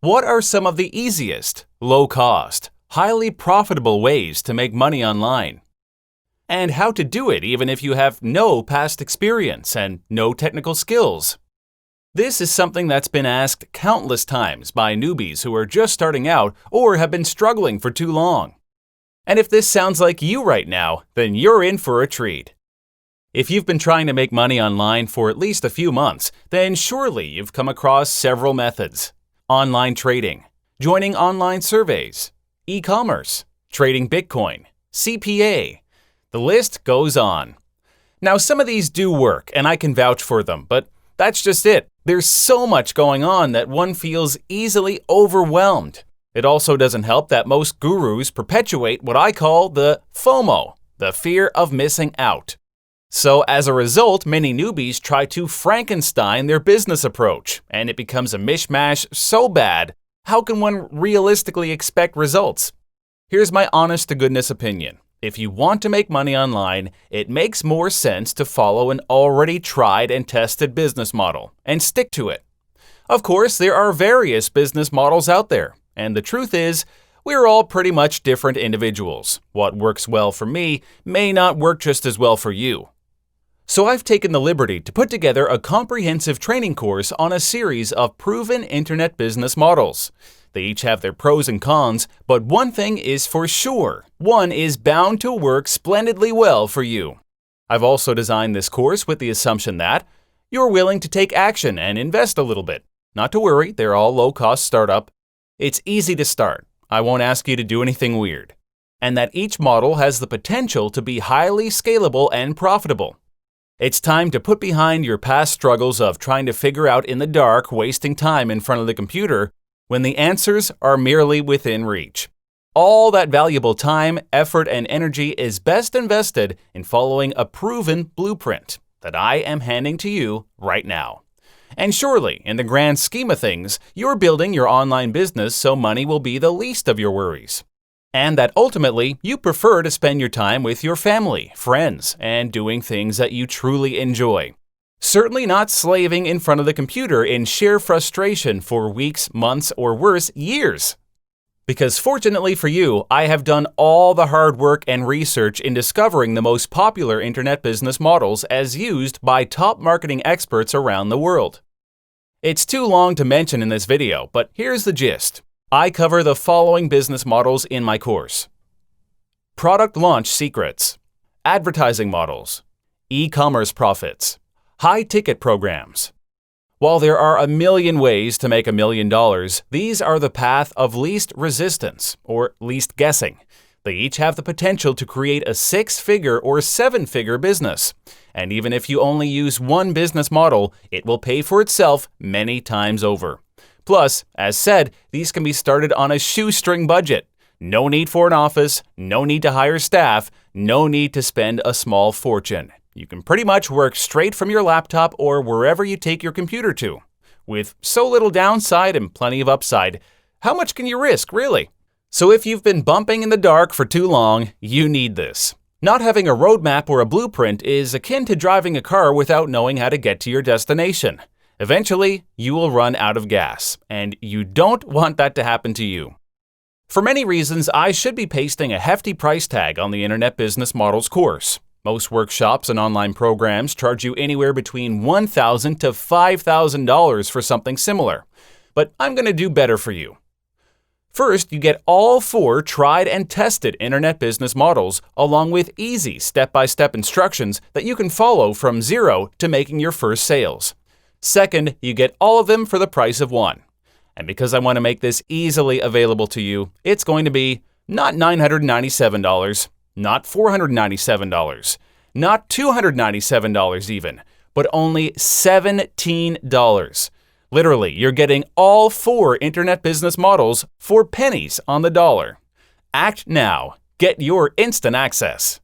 What are some of the easiest, low-cost, highly profitable ways to make money online? And how to do it even if you have no past experience and no technical skills? This is something that's been asked countless times by newbies who are just starting out or have been struggling for too long. And if this sounds like you right now, then you're in for a treat. If you've been trying to make money online for at least a few months, then surely you've come across several methods. Online trading, joining online surveys, e-commerce, trading Bitcoin, CPA. The list goes on. Now, some of these do work, and I can vouch for them, but that's just it. There's so much going on that one feels easily overwhelmed. It also doesn't help that most gurus perpetuate what I call the FOMO, the fear of missing out. So as a result, many newbies try to Frankenstein their business approach, and it becomes a mishmash so bad, how can one realistically expect results? Here's my honest-to-goodness opinion. If you want to make money online, it makes more sense to follow an already tried and tested business model and stick to it. Of course, there are various business models out there, and the truth is, we're all pretty much different individuals. What works well for me may not work just as well for you. So I've taken the liberty to put together a comprehensive training course on a series of proven internet business models. They each have their pros and cons, but one thing is for sure. One is bound to work splendidly well for you. I've also designed this course with the assumption that you're willing to take action and invest a little bit. Not to worry, they're all low-cost startup. It's easy to start. I won't ask you to do anything weird. And that each model has the potential to be highly scalable and profitable. It's time to put behind your past struggles of trying to figure out in the dark, wasting time in front of the computer, when the answers are merely within reach. All that valuable time, effort, and energy is best invested in following a proven blueprint that I am handing to you right now. And surely, in the grand scheme of things, you're building your online business so money will be the least of your worries. And that ultimately, you prefer to spend your time with your family, friends, and doing things that you truly enjoy. Certainly not slaving in front of the computer in sheer frustration for weeks, months, or worse, years. Because fortunately for you, I have done all the hard work and research in discovering the most popular internet business models as used by top marketing experts around the world. It's too long to mention in this video, but here's the gist. I cover the following business models in my course. Product launch secrets, advertising models, e-commerce profits, high-ticket programs. While there are a million ways to make $1 million, these are the path of least resistance, or least guessing. They each have the potential to create a 6-figure or 7-figure business. And even if you only use one business model, it will pay for itself many times over. Plus, as said, these can be started on a shoestring budget. No need for an office, no need to hire staff, no need to spend a small fortune. You can pretty much work straight from your laptop or wherever you take your computer to. With so little downside and plenty of upside, how much can you risk, really? So if you've been bumping in the dark for too long, you need this. Not having a roadmap or a blueprint is akin to driving a car without knowing how to get to your destination. Eventually, you will run out of gas, and you don't want that to happen to you. For many reasons, I should be pasting a hefty price tag on the Internet Business Models course. Most workshops and online programs charge you anywhere between $1,000 to $5,000 for something similar. But I'm going to do better for you. First, you get all 4 tried and tested internet business models, along with easy step-by-step instructions that you can follow from zero to making your first sales. Second, you get all of them for the price of one. And because I want to make this easily available to you, it's going to be not $997, not $497, not $297 even, but only $17. Literally, you're getting all 4 internet business models for pennies on the dollar. Act now. Get your instant access.